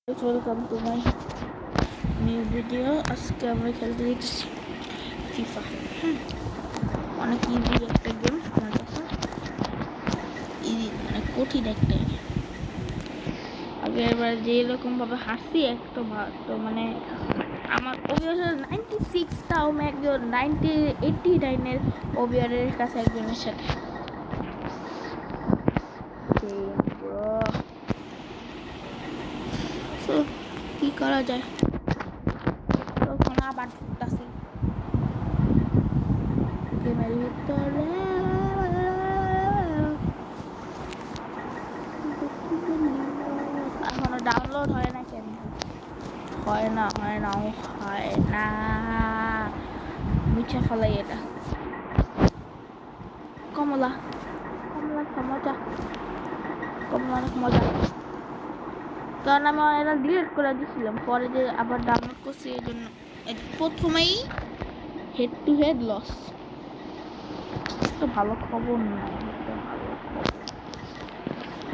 Welcome to my new video. আজকে আমরা খেলতে দিচ্ছি ফিফা। অনেক ইজি একটা গেম আমার কাছে, ইজি মানে কঠিন একটা। আগে এবার যেরকমভাবে হাসি একটা তো মানে আমার ওবিয়ারের 96, তাও আমি একজন 89-এর ওবিয়ারের কাছে একজনের সাথে কি করা যায়। তখন আবার ঢুকতেছি গেমের ভিতরে। এখনো ডাউনলোড হয় না কেন? হয় না মিছা ফেলাই এটা। কমলা অনেক মজা। কারণ আমি এটা ডিলিট করে দিয়েছিলাম, পরে যে আবার ডাউনলোড করছি এই জন্য। প্রথমেই হেড টু হেড লস। একটা ভালো খবর নাই,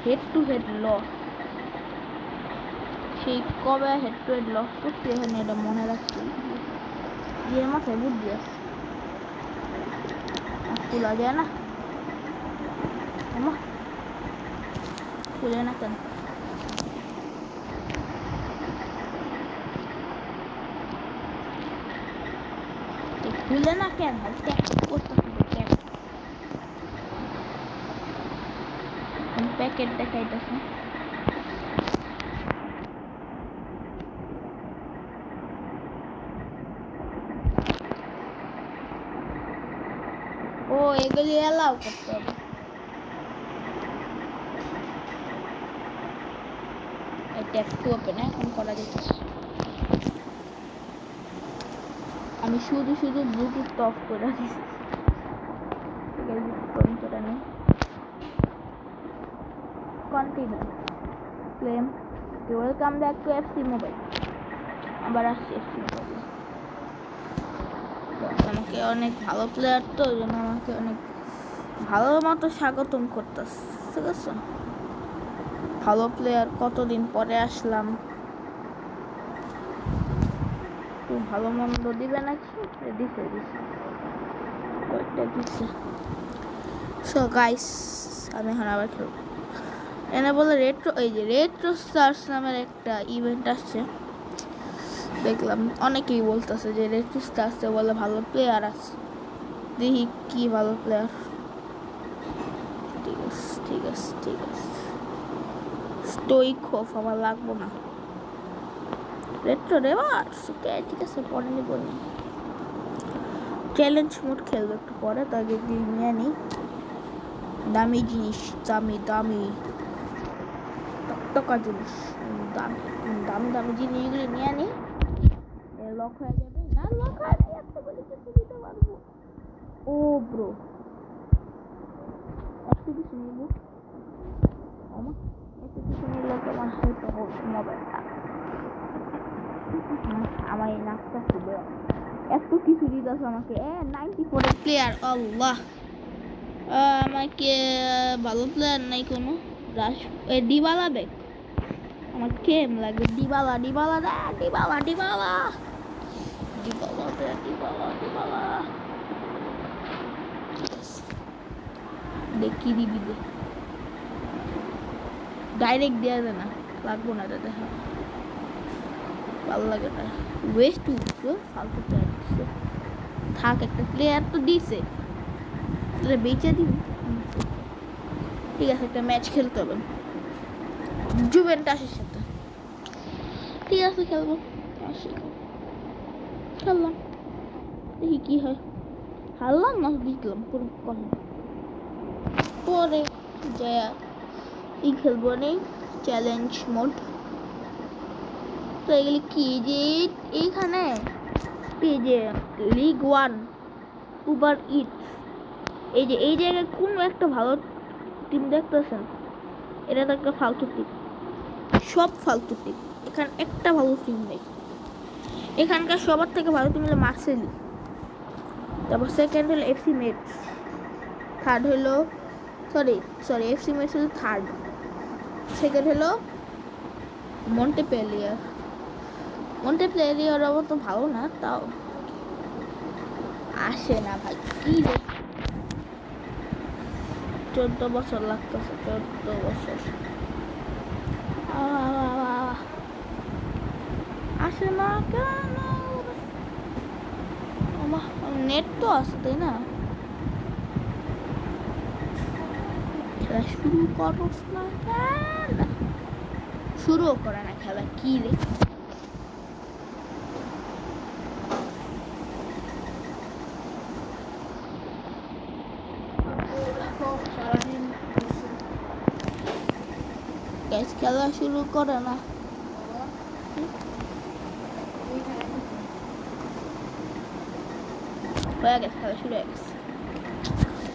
হেড টু হেড লস। সেই কবে হেড টু হেড লস করছি এখানে, এটা মনে রাখছি। যে মাথায় বুদ্ধি আছে, খোলা যায় না, খুলে না কেন? খুলে না কেন? প্যাকেট দেখাইতেছে। ও এগুলি অ্যালাউ করতে হবে। ট্যাপ টু ওপেন এখন করা যাচ্ছে। আমি শুধু ব্লুটুথ অফ করে দিচ্ছি। Continue claim. Welcome back to FC mobile. আবার আসছি এফসি মোবাইল। আমাকে অনেক ভালো প্লেয়ার, তো ওই জন্য আমাকে অনেক ভালো মতো স্বাগতম করতেছে। ঠিক আছে, ভালো প্লেয়ার, কতদিন পরে আসলাম, খুব ভালো মন্দ দিবে নাকি? দিছে কয়েকটা দিচ্ছে। সো গাইস, আমি এখন আবার খেলবো। এনে বলে রেট্রো স্টার্স নামের একটা ইভেন্ট আসছে। দেখলাম অনেকেই বলতেছে যে রেট্রো স্টার্সে বলে ভালো প্লেয়ার আছে। দেখি কি ভালো প্লেয়ার। ঠিক আছে স্টোইকোফ আমার লাগবো না। রেট্রো রেভার্স, ওকে ঠিক আছে, পরে নিব। চ্যালেঞ্জ মোড খেলবো একটু পরে, তো আগে নিয়ে নিই দামি জিনিস। দামি টকা জিনিস, দামি জিনিসগুলো নিয়ে নিই। লক হয়ে যাবে না, লক হয় না, এত বলে কিছু দিতে পারবো। ও ব্রো, একটু কিছু নিব। একটু কিছু নিলে তোমার হয়তো মোবাইলটা আমার এই নাচটা ছিল। এত কিছু দিতেছে আমাকে। 94 প্লেয়ার, আল্লাহ। আমাকে ভালো প্লেয়ার নাই কোনো। ডিবালা বেক আমার কেম লাগে। ডিবালা দেখি দিবি দে, ডাইরেক্ট দেওয়া যায় না, লাগবো না দাদা। ভালো লাগে না, ওয়েস্ট ফালতু প্লেয়ার দিচ্ছে। থাক, একটা প্লেয়ার তো দিছে, বেঁচে দিবি। ঠিক আছে, একটা ম্যাচ খেলতে হবে জুভেন্টাসের সাথে। ঠিক আছে, খেললাম, দেখি কি হয়। হারলাম না জিতলাম পুরো কথা। পরে যা খেলবো নেই চ্যালেঞ্জ মোড। তো এগুলি কি যে এইখানে যে লিগ 1 উবার ইটস, এই জায়গায় কোনো একটা ভালো টিম দেখতেছেন? এটা তো একটা ফালতু টিম, সব ফালতু টিম। এখানে একটা ভালো টিম নেই। এখানকার সবার থেকে ভালো টিম হলো মার্সেলি, তারপর সেকেন্ড হলো এফসি মেটস, থার্ড হলো সরি এফসি মেটস হলো থার্ড, সেকেন্ড হলো মন্টেপেলিয়ার অবশ্য ভালো না, তাও আসে না ভাই। কি রে, 14 বছর লাগতেছে, 14 বছর আসে না কেন? নেট তো আছে তাই না? খেলা শুরু করস না কেন? শুরুও করে না খেলা, কি রে? খেলা শুরু করে না। হয়ে গেছে, খেলা শুরু হয়ে গেছে।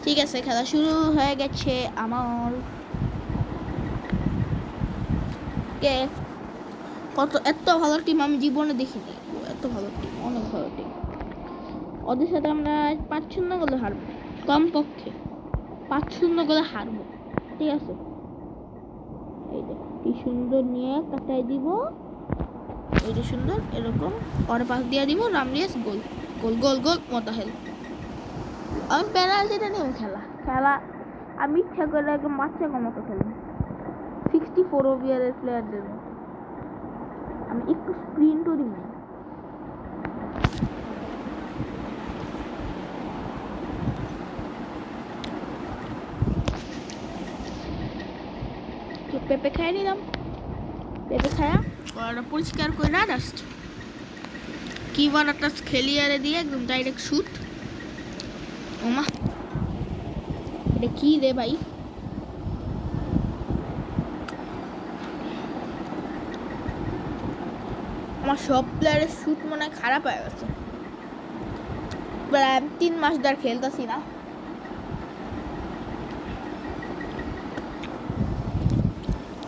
ঠিক আছে, খেলা শুরু হয়ে গেছে আমার। কে কত এত ভালো টিম আমি জীবনে দেখিনি। এত ভালো টিম, অনেক ভালো টিম। ওদের সাথে আমরা 5-0 গোলে হারবো, কমপক্ষে 5-0 গোলে হারবো। ঠিক আছে, এই দেখ কি সুন্দর নিয়ে কাটাই দিব। এই যে সুন্দর, এরকম পরে পাস দিয়ে দিব, রামরিয়াস গোল গোল গোল গোল মতো হেল। আমি পেনাল্টিটা নিয়ে খেলা আমি ইচ্ছা করে একদম বাচ্চা মতো খেলি, 64 ওভারের প্লেয়ারদের মতো। আমি একটু স্প্রিন্টও দিই না। পেঁপে খাই নিলাম, পেঁপে খায়া পরিষ্কার করে না ডাস্ট কিবার একটা খেলিয়ারে দিয়ে একদম ডাইরেক্ট শুট। ওমা, এটা কি রে ভাই? আমার সব প্লেয়ারের শুট মনে হয় খারাপ হয়ে গেছে। প্রায় 3 মাস ধরে খেলতেছি না।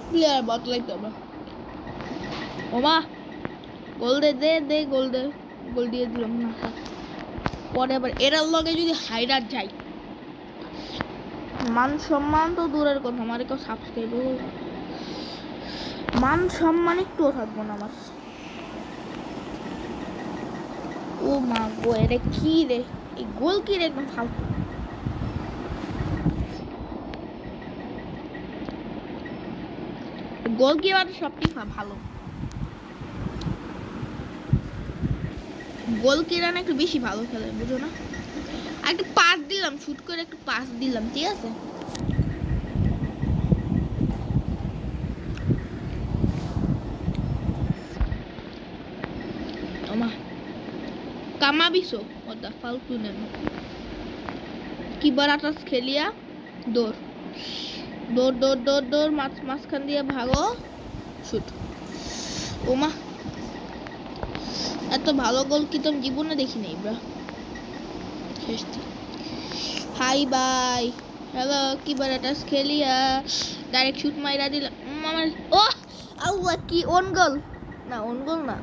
প্লেয়ার বদলাইতে হবে। ওমা, গোল দে দে দে গোল দে, গোল দিয়ে দিলাম না। পরে আবার এরার লগে যদি হাইরার যাই, মান সম্মান তো দূরের কথা, আমার কেউ সাবস্ক্রাইব, মান সম্মান একটুও থাকবো না আমার। ও মা গো, এটা কি রে? এই গোল কি রে? একদম ফালতু। গোলকিপার সবচেয়ে ভালো, গোলকিপার একটু বেশি ভালো খেলে, বুঝো না? একটু পাস দিলাম, শুট করে একটু পাস দিলাম, ঠিক আছে। ওমা, কামাবিছো ওটা ফালতু নেন। কি বারাটাস খেলিয়া দৌড় দৌড় দৌড় দৌড় দৌড়, মাঝখান দিয়ে ভাগো, শুট। ওমা, এত ভালো গোল কি তুমি জীবনে দেখি নাই ব্রা। হাই বাই, হ্যালো, কি বারাটাস খেলিয়া ডাইরেক্ট শুট মাইরা দিলাম আমার। ও আল্লাহ, কি অন গোল না, অন গোল না,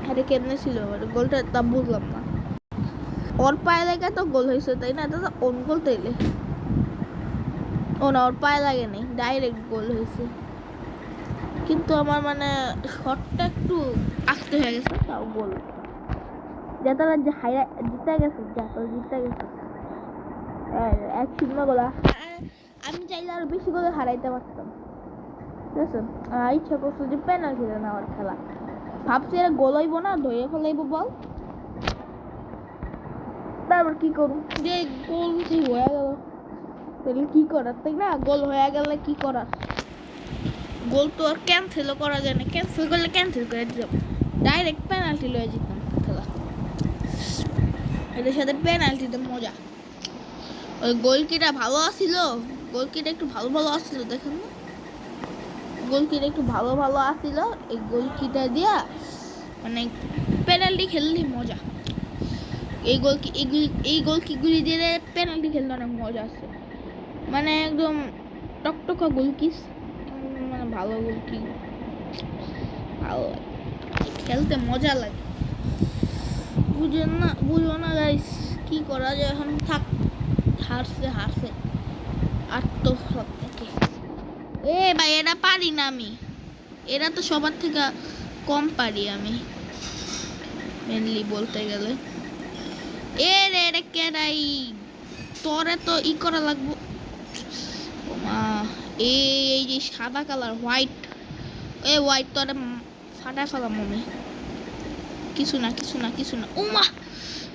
আরে কেমনে ছিল গোলটা তা বুঝলাম না। ওর পায়ে লাগে তো গোল হয়েছে তাই না? দাদা অন গোল তাইলে? ও না, ওর পায়ে লাগে নেই, ডাইরেক্ট গোল হয়েছে। কিন্তু আমার মানে শটটা একটু আস্তে হয়ে গেছে, তাও গোল। যাতারা জিতে গেছে, জিতে গেছে 1-0 গোলা। আমি চাইলে আরো বেশি গোলে হারাইতে পারতাম, ঠিক আছে। ইচ্ছা করছো যে পেনাল্টি নেওয়ার খেলা, ভাবছি এরা গোল হইব না, ধরে ফেলাইব বল। তারপর কি করুন, যে গোল হয়ে গেল, তাহলে কি করার, তাই না? গোল হয়ে গেলে কি করার? গোল তো আর ক্যান্সেলও করা যায় না, ক্যান্সেল করলে ক্যান্সেল করে দিতাম, ডাইরেক্ট পেনাল্টি লয়ে যেতাম খেলা। এদের সাথে পেনাল্টিতে মজা। ওই গোলকিটা ভালো আসছিল, গোলকিটা একটু ভালো ভালো আসছিল, দেখেন না? গোলকিটা একটু ভালো ভালো আসছিল, এই গোলকিটা দিয়া মানে পেনাল্টি খেললে মজা। এই গোলকিগুলি দিয়ে পেনাল্টি খেলতে অনেক মজা আছে, মানে একদম টকটকা গোলকিস, মানে ভালো গোলকি, ভালো লাগে খেলতে, মজা লাগে। বুঝো না গাইস, কি করা যায় এখন? থাক, হারছে আর তো সব থেকে এ ভাই এটা পারি না আমি, এরা তো সবার থেকে কম পারি আমি মেনলি বলতে গেলে। এ রে রে কেডাই তোরে তো ই করা লাগবো। এই যে সাদা কালার হোয়াইট, এ হোয়াইট তোরে ফাটা ফেলাম আমি। কিছু না কিছু না কিছু না। উমা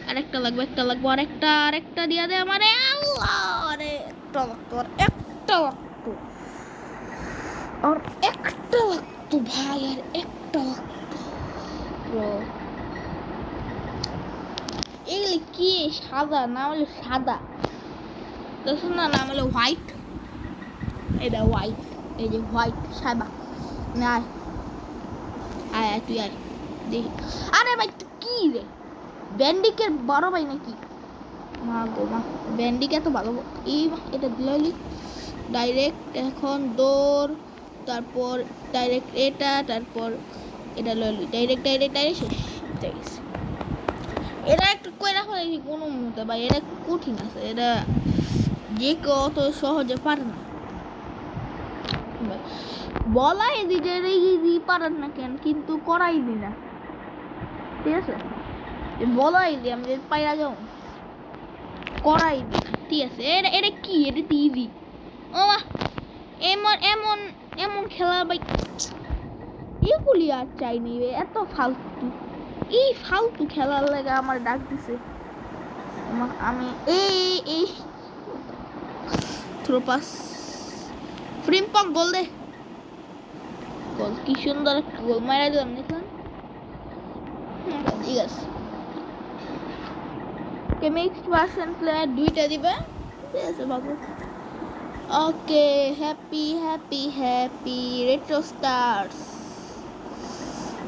আরেকটা লাগবে, একটা লাগবো, আরেকটা দিয়া দে আমারে। আল্লাহ রে একটা লাগতো, আর একটা লাগতো, আর একটা লাগতো ভাই, আর একটা লাগতো। এগুলি কি সাদা, নাম হলো সাদা, দেখুন না, নাম হলো হোয়াইট। এটা হোয়াইট, এই যে হোয়াইট সাদা। না আয় আয় তুই আয় দেখি। আরে ভাই কি রে, ব্যান্ডিকের বড় ভাই নাকি? মা গো মা, ব্যান্ডিকে তো ভালো। এই এটা দিলি ডাইরেক্ট, এখন দৌড়, তারপর ডাইরেক্ট এটা, তারপর এটা লইলি ডাইরেক্ট ডাইরেক্ট ডাইরেক্ট শেষ। এটা একটু কইরা ফেলে কোনো মুহূর্তে ভাই, এটা কঠিন আছে, এটা যে কেউ অত সহজে পারে না। বলাই দি যে ইজি পারেন না কেন, কিন্তু করাই দি না, ঠিক আছে? বলাই দি আমি পাইরা যাও, করাই দি, ঠিক আছে? এটা এটা কি, এটা তো ইজি। ও এমন এমন এমন খেলা ভাই, এগুলি আর চাইনি, এত ফালতু, এই ফালতু খেলার লাগে আমার ডাক দিছে। আমি এই থ্রো পাস, ফ্রিম্পং গোল দে, গোল, কি সুন্দর একটা গোল মারা দিলাম, দেখলাম। ঠিক আছে, কে মিক্সড ভার্সন প্লেয়ার দুইটা দিবে, ঠিক আছে বাবু। Okay, happy happy happy retro stars,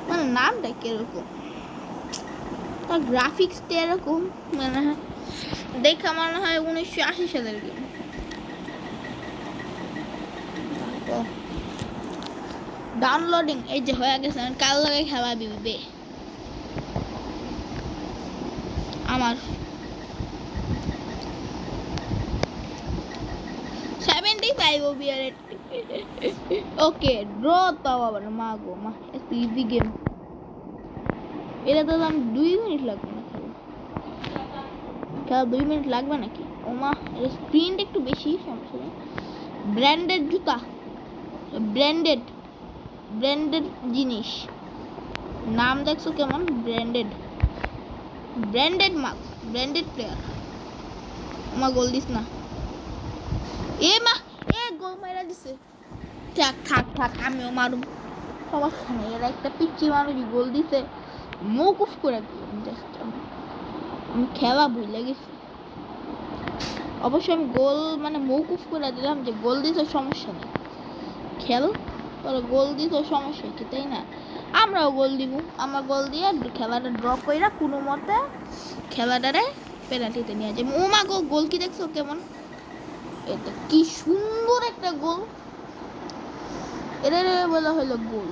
মানে নামটা কিরকম, তার গ্রাফিক্সটা এরকম মনে হয়, দেখা মনে হয় 1980 সালের গেম। ডাউনলোডিং এই যে হয়ে গেছে, কাল লাগে খেলা দিবে আমার 75 ওবিআর। ওকে ড্র, তাও আবার মা গো মা, একটু ইজি গেম। এটা তো দাম 2 মিনিট লাগবে না খেলা 2 মিনিট লাগবে নাকি? ও মা, এটা স্ক্রিনটা একটু বেশি, সমস্যা নেই। ব্র্যান্ডেড জুতা, ব্র্যান্ডেড ব্র্যান্ডেড জিনিস, নাম দেখছো কেমন, ব্র্যান্ডেড ব্র্যান্ডেড মাল, ব্র্যান্ডেড প্লেয়ার। মা গোল দিস না, এ মা, এ গোল মাইরা দিছে। থাক থাক থাক, আমিও মারুম, সমস্যা নেই। এরা একটা পিচ্ছি মানুষই গোল দিছে, মৌকুফ করে দিলাম। জাস্ট আমি খেলা ভুলে গেছি, অবশ্যই আমি গোল মানে মৌকুফ করে দিলাম, যে গোল দিছে সমস্যা নেই, খেল তোরা গোল দিত সমস্যা কি, তাই না? আমরাও গোল দিব, আমরা গোল দিয়ে খেলাটা ড্র কইরা কোনো মতে খেলাটারে পেনাল্টিতে নিয়ে যাই। ও মা গো, গোল কি দেখছো কেমন, এটা কি সুন্দর একটা গোল, এটা বলা হলো গোল।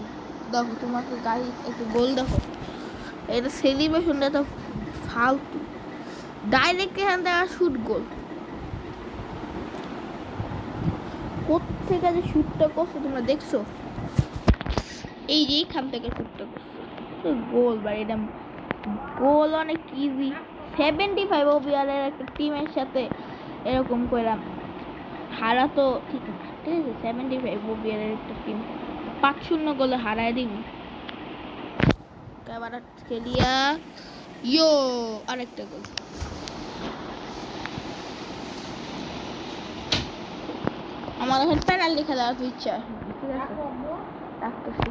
দেখো তোমাকে গাড়ি একটু গোল দেখো, এটা সেলিব্রেশনটা তো ফালতু, ডাইরেক্ট এখান থেকে শুট গোল, কোত্থেকে যে শুটটা করছো তোমরা দেখছো, এই যে এইখান থেকে শুটটা করছো, গোল ভাই, এটা গোল অনেক ইজি। 75 ওভারের একটা টিমের সাথে এরকম কইরাম হারা তো ঠিক না, ঠিক আছে? 75 ওভারের একটা টিম 5-0 গোলে হারায় দিব। এবার খেলিয়া ইয়ো আরেকটা গোল, আমার এখন পেনাল্টি খেলার ইচ্ছা, ঠিক আছে? রাখতেছি,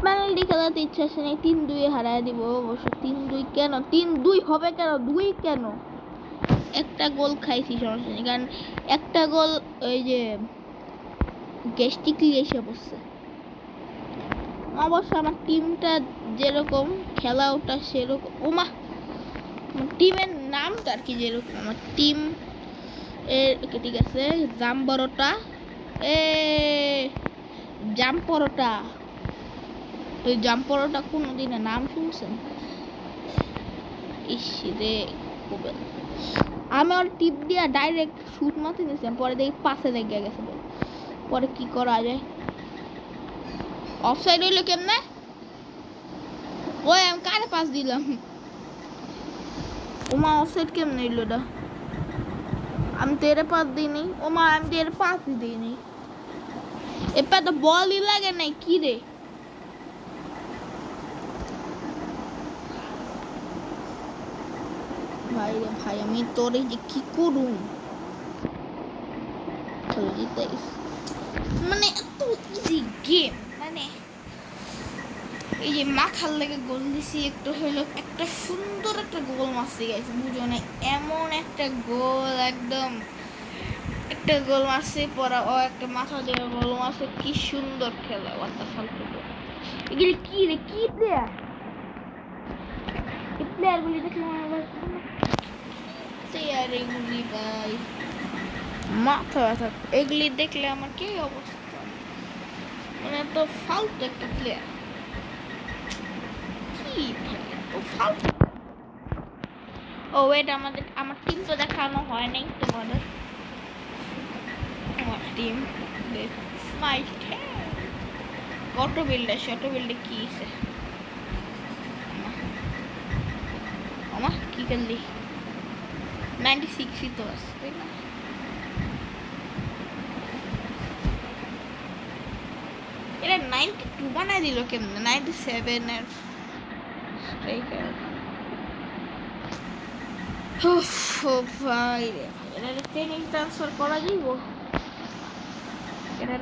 পেনাল্টি খেলাতে ইচ্ছা আছে না, 3-2 হারায় দিব অবশ্য। 3-2 কেন, 3-2 হবে কেন, 2 কেন, একটা গোল খাইছি, সমস্যা নেই, কারণ একটা গোল ওই যে গ্যাস্ট্রিকলি এসে বসছে। অবশ্য আমার টিমটা যেরকম খেলা ওটা সেরকম, ওমা টিমের নামটা আর কি যেরকম, আমার টিম এর ঠিক আছে, জাম্বরটা, এ জাম্পরটা, ওই জাম্পরটা কোনোদিনে নাম শুনছেন? ইস রে, আমি ওর টিপ দিয়া ডাইরেক্ট শুট মারতে নিয়েছিলাম, পরে দেখি পাশে লেগে গেছে, পরে কি করা যায়? অফসাইড হইলো কেমনে? ওই আমি কারে পাস দিলাম? ওমা অফসাইড কেমনে হইলো? এটা আমি তেরে পাস দিইনি। ওমা আমি তেরে পাসই দিইনি। এবার তো বলই লাগে নাই কি রে? ভাই রে ভাই, আমি তোরে যে কি করুম? মানে এত ইজি গেম, মানে এই যে মাথার লেগে গোল দিছি একটু হইলো, একটা সুন্দর একটা গোল মারছি গেছে, বুঝো না? এমন একটা গোল, একদম একটা গোল মারছে, পরে ও একটা মাথা দিয়ে গোল মারছে, কি সুন্দর খেলা! ওয়াটা ফালতু গোল। এগুলি কি রে? কি প্লেয়ার? এই প্লেয়ার গুলি দেখলে আমার প্লেয়ার এগুলি ভাই মাথা ব্যথা। এগুলি দেখলে আমার কি অবস্থা, মানে তো ফালতু একটা প্লেয়ার। কি ভাই তো ফালতু। ও ওয়েট, আমার টিম তো দেখানো হয় নাই তোমাদের। আমার টিম মাই অটো বিল্ডে কি আছে? আমার কি করলি? 96 তো আছে, তাই না? এটা 92 বানায় দিল কেমনে? 97 এর স্ট্রাইকার। ভাই রে, এটা ট্রেনিং ট্রান্সফার করা যাইব? এটা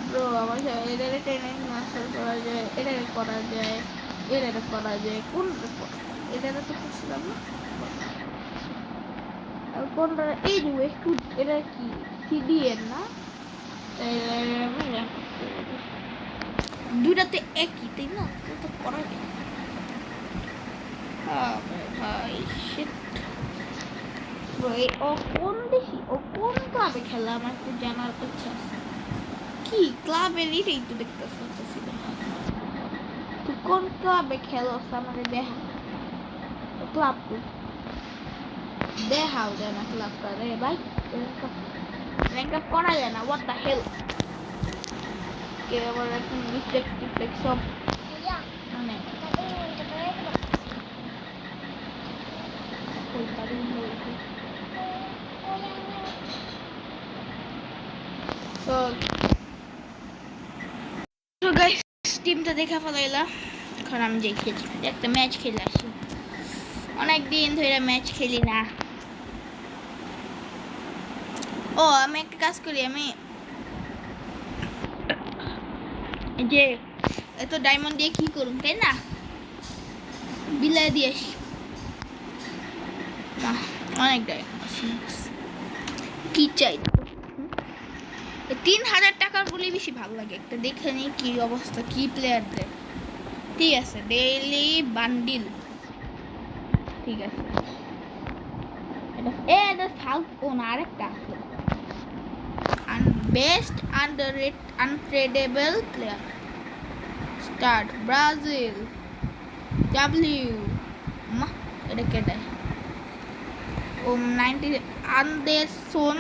ব্রো আমার এটা ট্রেনিং ট্রান্সফার করা যায়, এটা করা যায়, এটা করা যায়। কোন এটা তো করছিলাম না? কোনটা? এই যে একটু এটা কি সিডিএর না? দুটাতে একই, তাই না? তো করা যায়। ভাই শিট। ও কোন দেশি, ও কোন ক্লাবে খেলা আমার একটু জানার ইচ্ছা আছে। কি ক্লাবের এটাই তো দেখতে পাচ্ছি না। তুই কোন ক্লাবে খেলোস আমাদের দেখা? ক্লাব দেখাও যায় না ক্লাবটা রে ভাই। র্যাঙ্ক আপ করা যায় না, হোয়াট দ্য হেল? কে আবার এখন রিফ্লেক্স সব মানে তো গাইস, টিমটা দেখা ফেলাইলাম। এখন আমি যাই খেলছি, একটা ম্যাচ খেলে আসি। অনেকদিন ধরে ম্যাচ খেলি না। ও আমি একটা কাজ করি, আমি যে এত ডায়মন্ড দিয়ে কি করুন, তাই না? বিলাই দিয়ে আসি। অনেক ডায়মন্ড কি চাই? 3000 টাকার বলে বেশি ভালো লাগে। একটা দেখে নিই কি অবস্থা, কি প্লেয়ারদের। ঠিক আছে, ডেইলি বান্ডিল, ঠিক আছে। এটা ফালতু না, আরেকটা আছে best untradeable player. Start Brazil W মা, এটা কেটে 90 আন্দেরসন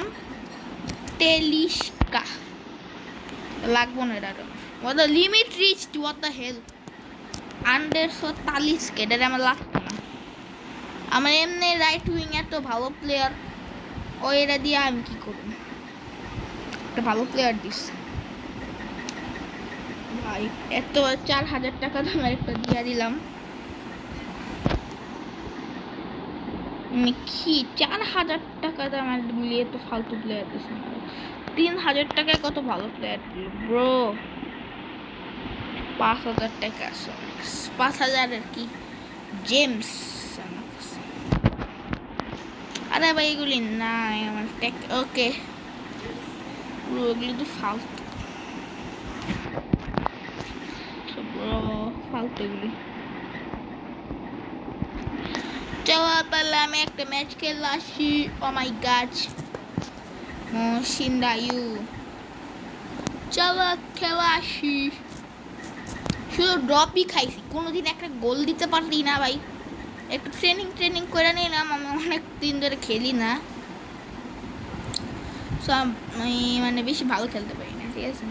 টেলিস্কা লাগবো না। এটা what the limit reached, what the hell? Anderson Talisca, এটা আমার লাগতো না। আমার এমনি রাইট উইং এত ভালো প্লেয়ার, ও এটা দিয়ে আমি কি করব? একটা ভালো প্লেয়ার দিস ভাই, এত 4000 টাকা দামের একটা দিয়ে দিলাম। কি 4000 টাকা দামের মিলিয়ে তো ফালতু প্লেয়ার দিস না। 3000 টাকায় কত ভালো প্লেয়ার দিল ব্রো। 5000 টাকা, 5000 এর কি জেমস? আরে ভাই এগুলি নাই আমার টেক। ওকে এগুলি তো ফালতু ফালতু এগুলি। চলো তাহলে আমি একটা ম্যাচ খেলে আসি। ও মাই গড সিন্দায়ু, চলো খেলা আসি। শুধু ড্রপই খাইছি, কোনোদিন একটা গোল দিতে পারলি না ভাই। একটু ট্রেনিং করে নিলাম, আমি অনেক দিন ধরে খেলি না। সো আমি মানে বেশি ভালো খেলতে পারি না, ঠিক আছে।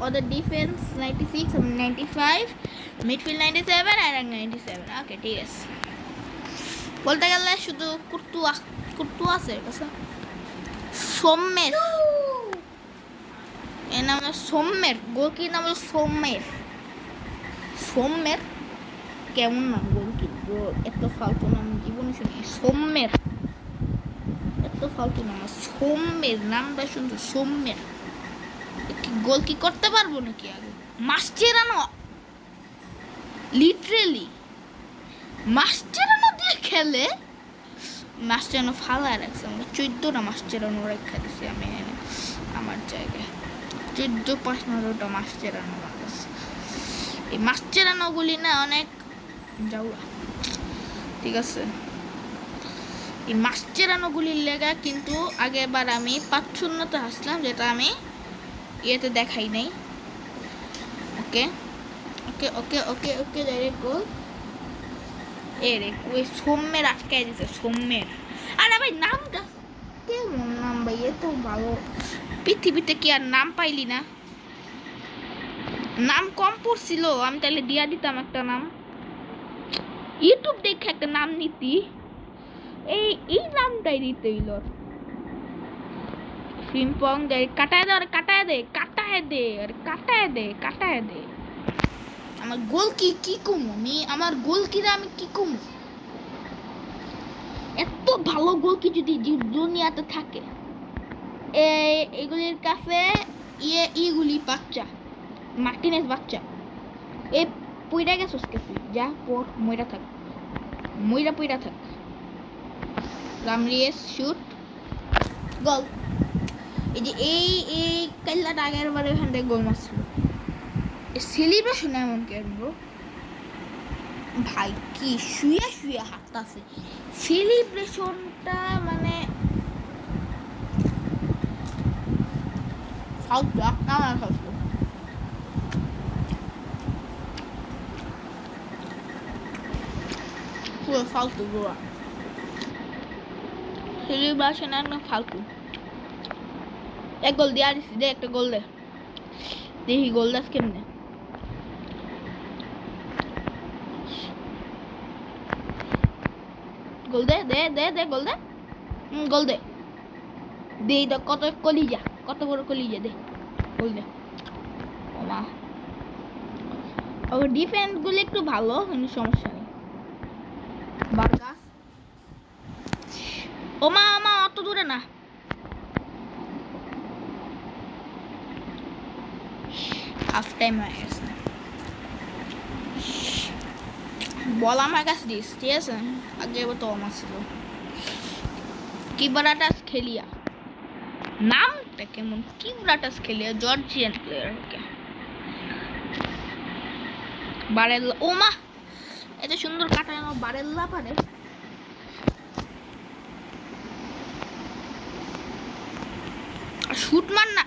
ওদের ডিফেন্স 96, আমি 95, মিডফিল্ড 97 আর 97। ওকে, ঠিক আছে। বলতে গেলে শুধু কুর্তু আছে কাছে। সৌম্যের এর নাম হলো সৌম্যের, গোলকির নাম হলো সৌম্যের কেমন নাম গোলকি, এত ফালতু নাম জীবনে শুনি। সৌম্যের এত ফালতু নাম, সৌম্যের নামটা শুনছো? সৌম্যের গোল কি করতে পারবো নাকি? আগে মাস্টেরানো, লিটারেলি মাস্টেরানো দিয়ে খেলে। মাস্টেরানো ফালায় রাখছে আমাকে, 14টা মাস্টেরানো রেখে দিছি আমি আমার জায়গায়। 14-15টা মাস্টেরানো রাখছে। এই মাস্টেরানোগুলি না অনেক যাওয়া, ঠিক আছে। এই মাস্টেরানোগুলির লেগা কিন্তু আগেরবার আমি 5-0-তে হাসলাম, যেটা আমি ইয়েতে দেখাই নাই। ওকে ওকে ওকে ওকে ওকে, ডাইরেক্ট গোল। রে ওই সৌম্যের আটকায় দিতে, সৌম্যের। আরে ভাই নামটা কেমন নাম ভাই, এত ভালো পৃথিবীতে কি আর নাম পাইলি না? নাম কম পড়ছিল, আমি তাহলে দিয়া দিতাম একটা নাম। ইউটিউব দেখে একটা নাম নিতি, এই নামটাই দিতে হইল। ফিম্পং যাই কাটায় দে, কাটায় দে, কাটায় দে, আর কাটায় দে। আমার গোল কি কমু আমি, আমার গোল কি আমি কি কমু? এত ভালো গোল কি যদি দুনিয়াতে থাকে, এগুলির কাছে ইগুলি বাচ্চা, মার্টিনেজ বাচ্চা। এ পইরা গেছস কে তুই? যা পর, মইরা থাক, পইরা থাক। রামরিয়েস শুট, গোল। এই যে এই কাইল্লাটা আগের বারে ওখান থেকে গোল মারছিল। সেলিব্রেশন এমন কেন ব্রো ভাই? কি শুয়ে হাঁটতাছে সেলিব্রেশনটা, মানে ফালতু, আপনার ফালতু। পুরো ফালতু ব্রো, সেলিব্রেশন একদম ফালতু। এক গোল দিয়ে দিচ্ছি, দে একটা গোল দে, দেখি গোল দাস কেমনে। গোল দে দে দে দে গোল দে, গোল দে দে। কত কলিজা, কত বড় কলিজা, দে গোল দে। ওমা, ওর ডিফেন্স গুলো একটু ভালো, কিন্তু সমস্যা নেই। বার্গাস, ওমা অত দূরে না। হাফ টাইম হয়ে গেছে, বল আমার কাছে দিস, ঠিক আছে। আগে তো আমার ছিল কিবরাটাস খেলিয়া, নামটা কেমন? কিবরাটাস খেলিয়া, জর্জিয়ান প্লেয়ার। ওকে, বারেল্লা, ওমা এত সুন্দর কাটানো বারেল্লা পারে। শুট মার না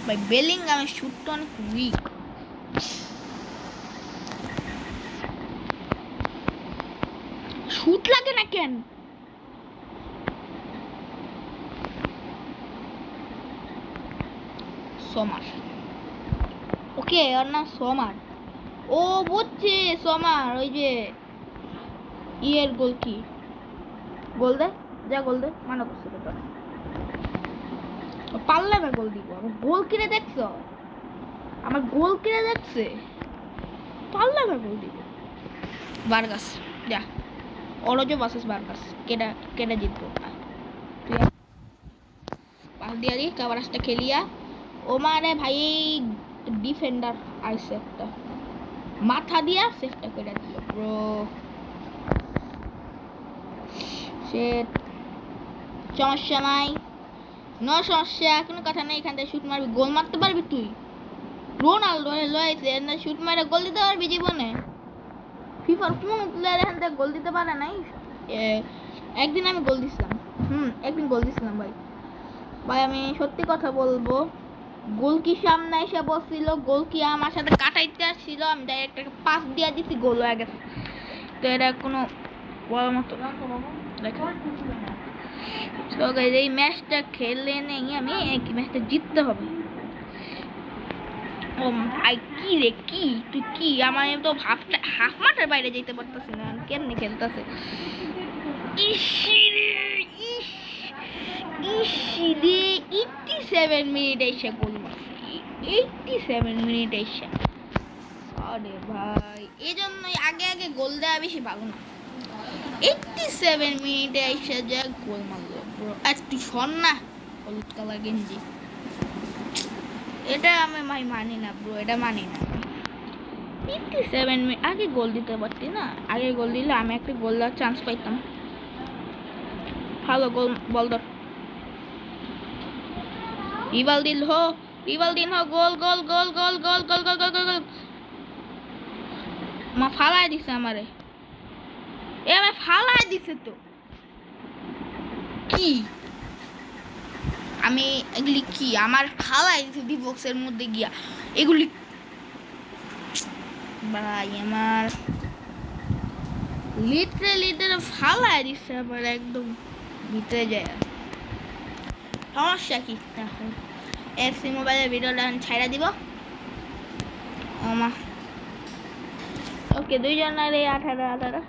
ভাই, বেলিংহামের শুটটা অনেক উইক। শুট লাগে না কেন? সোমার, ওকে, ওর নাম সোমার। ও বুঝছি, সোমার ওই যে ইয়ের গোল কি, গোল দে, যা গোল দে, মানা করছে তো পারলে না গোল দিব। আমার গোল কিনে দেখছো? আমার গোল কিনে দেখছে, পারলে না গোল দিব। বার্গাস যা, অরজো ভার্সেস বার্গাস, কেডা জিতবো? পাস দিয়া দি, কাভারাসটা খেলিয়া। ও মানে ভাই ডিফেন্ডার আইসে একটা, মাথা দিয়া সেফটা করে দিল ব্রো। সেট, সমস্যা নাই, নো সমস্যা, কোনো কথা নেই। এখান থেকে শুট মারবি, গোল মারতে পারবি তুই। রোনাল্ডো লয়েছে না, শুট মারে গোল দিতে পারবি জীবনে? ফিফার কোন প্লেয়ার এখান থেকে গোল দিতে পারে নাই? একদিন আমি গোল দিছিলাম, একদিন গোল দিছিলাম ভাই। আমি সত্যি কথা বলবো, গোল কি সামনে এসে বসছিল, গোল কি আমার সাথে কাটাইতে আসছিল, আমি ডাইরেক্ট একটা পাস দিয়ে দিছি, গোল হয়ে গেছে। তো এটা কোনো বলার মতো তো গাইস এই ম্যাচটা খেলে নেই আমি, এই ম্যাচটা জিততে হবে। ও ভাই কি রে কি তুই কি আমার তো হাফ মাঠের বাইরে যেতে পারতেছি না, কেমনে খেলতেছে। ইসিরে ইস ইসিরে 87 মিনিট এসে গোল মারছে, 87 মিনিট এসে। আরে ভাই এই জন্যই আগে আগে গোল দেওয়া বেশি ভালো না। 87 মিনিটে এসে যে গোল মারলো ব্রো। আর তুই শোন না হলুদ কালার গেঞ্জি, এটা আমি ভাই মানি না ব্রো, এটা মানি না। 87 মিনিট আগে গোল দিতে পারতি না, আগে গোল দিলে আমি একটা গোল দেওয়ার চান্স পাইতাম। ভালো গোল বল ধর, রিভালদিন হো গোল গোল গোল গোল গোল গোল গোল গোল গোল। মা ফালাই দিছে আমারে, এ আমি ফালাই দিছে তো কি আমি এগুলি কি আমার ফালাই দিছে ডি বক্সের মধ্যে গিয়া এগুলি ভাই আমার লিটারালি ফালাই দিছে আবার একদম ভিতরে যায়। সমস্যা কি এখন এফসি মোবাইলের ভিডিওটা ছাইড়া দিব ওমা। ওকে দুইজনের 18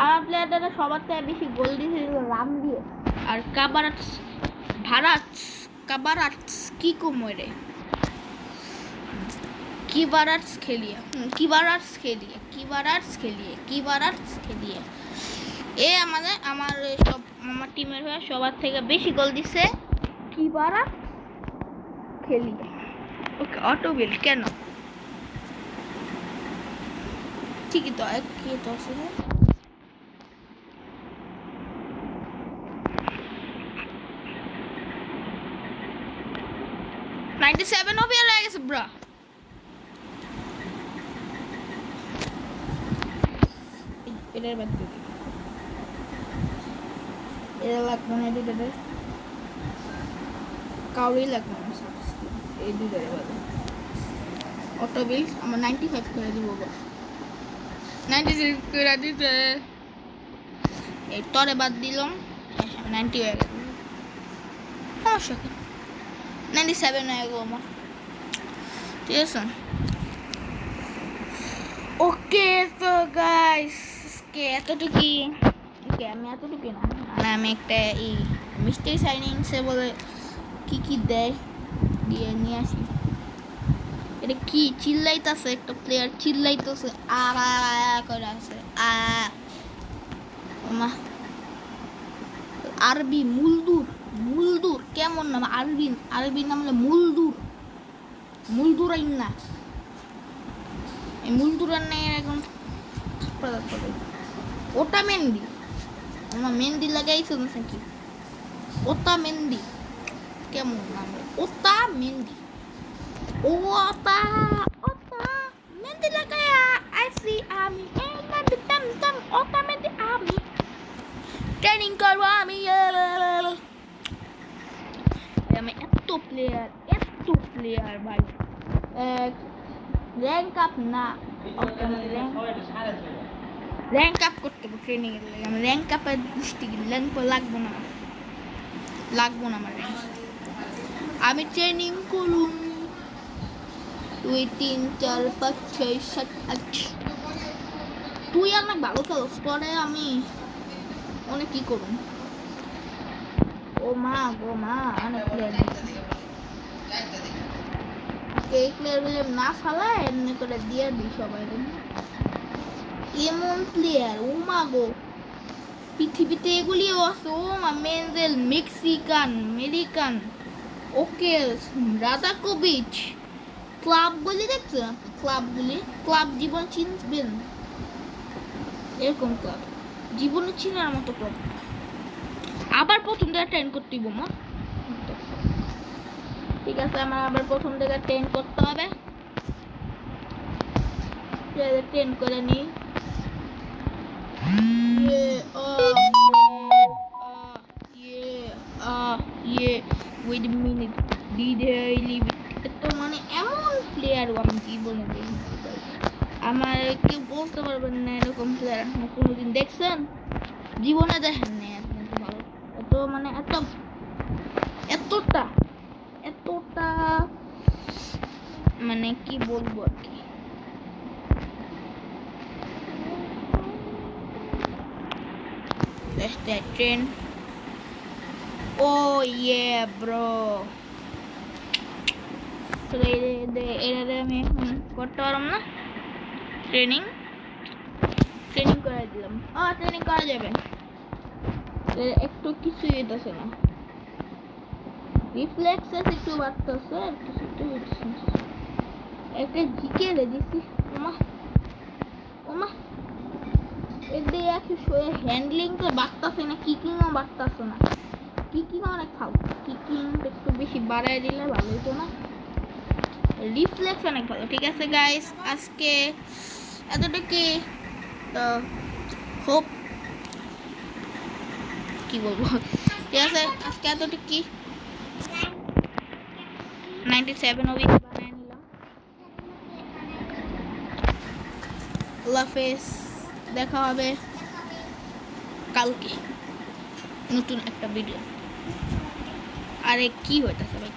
আমার প্লেয়ারটা সবার থেকে বেশি গোল দিয়েছিল রাম দিয়ে আর কাবারাটস কি কমরে কিবারাটস খেলিয়ে এ আমার সব আমার টিমের হয়ে সবার থেকে বেশি গোল দিছে কিবারাটস খেলিয়ে। ওকে অটো বিল কেন ঠিকই তো কি তো আছে 97 of your legs, bro. এটার বাদ দিই, এটা লাগবে না, এটাতে কাউরি লাগবে না, এই দুইটারে বাদ অটো বিল আমার 95 করে দিব, 96 করে দিতে এই তরে বাদ দিলাম 90 হয়ে গেল। সমস্যা কি 97 হয়ে গেল আমার, ঠিক আছে। ওকে তো গাইস এতটুকুই, আমি এতটুকুই না মানে আমি একটা এই মিস্টেক সাইনিংসে বলে কি দেয় দিয়ে নিয়ে আসি। এটা কি চিল্লাইতেছে একটা প্লেয়ার, চিল্লাইতেছে করে আছে আরবি মুলদুর কেমন নাম আরবি নাম হলো মুলদুর আইন না এই মুলদুরার নেই এখন ওটা মেহেন্দি আমার মেহেন্দি লাগাইছো নাকি ওটা মেহেন্দি কেমন নাম ওটা মেহেন্দি ওটা মেহেন্দি লাগায়া আইসি আমি ওটা মেহেন্দি আমি ট্রেনিং করবো আমি এত প্লেয়ার ভাই র্যাঙ্ক আপ না র্যাঙ্ক আপ করতে হবে ট্রেনিং এর লাগে। আমার র্যাঙ্ক আপের দৃষ্টি র্যাঙ্ক লাগবো না আমার র্যাঙ্ক, আমি ট্রেনিং করুন 2 3 4 5 6 7 8 তুই আমার ভালো খেলোস পরে আমি অনেক কি করুন। ও মা গো মা অনেক প্লেয়ার এই প্লেয়ারগুলো না ফালায় এমনি করে দিয়ে দিই সবাই এমন প্লেয়ার ও মা গো পৃথিবীতে এগুলিও আছে ও মা মেনজেল মেক্সিকান আমেরিকান ওকে রাদাকোভিচ ক্লাবগুলি দেখছেন ক্লাব জীবন চিনবেন এরকম ক্লাব জীবনে চিনার মতো ক্লাব আবার প্রথম থেকে ট্রেন করতে দিব মা ঠিক আছে আমার আবার প্রথম থেকে ট্রেন করতে হবে ট্রেন করে নিই wait a minute did I leave it তো মানে এমন প্লেয়ার আমি জীবনে দেখি আমার কেউ বলতে পারবেন না এরকম প্লেয়ার কোনোদিন দেখছেন জীবনে দেখেন না ভালো মানে এতটা মানে কি বলবো আর কি। That's that train. Oh yeah, bro. তো এটারে আমি এখন করতে পারলাম না। ট্রেনিং করে দিলাম। ট্রেনিং করা যাবে, একটু কিছুই হইতেছে না, রিফ্লেক্সেস একটু বাড়তেছে আর কিছু একটু হইতেছে না। একটা জিকে দিছি, ওমা এদের একটু হ্যান্ডলিং তো বাড়তেছে না, কিকিংও বাড়তেছে না। কিকিং অনেক ভালো, কিকিং একটু বেশি বাড়ায় দিলে ভালো হতো না। রিফ্লেক্স অনেক ভালো। ঠিক আছে গাইস, আজকে এতটুকু। তো হোপ কি বলবো, ঠিক আছে আজকে এতটুকু। 97 অবধি বানিয়ে নিলাম। আল্লাহ হাফেজ, দেখা হবে কালকে নতুন একটা ভিডিও। আরে কি হইতাছে ভাই।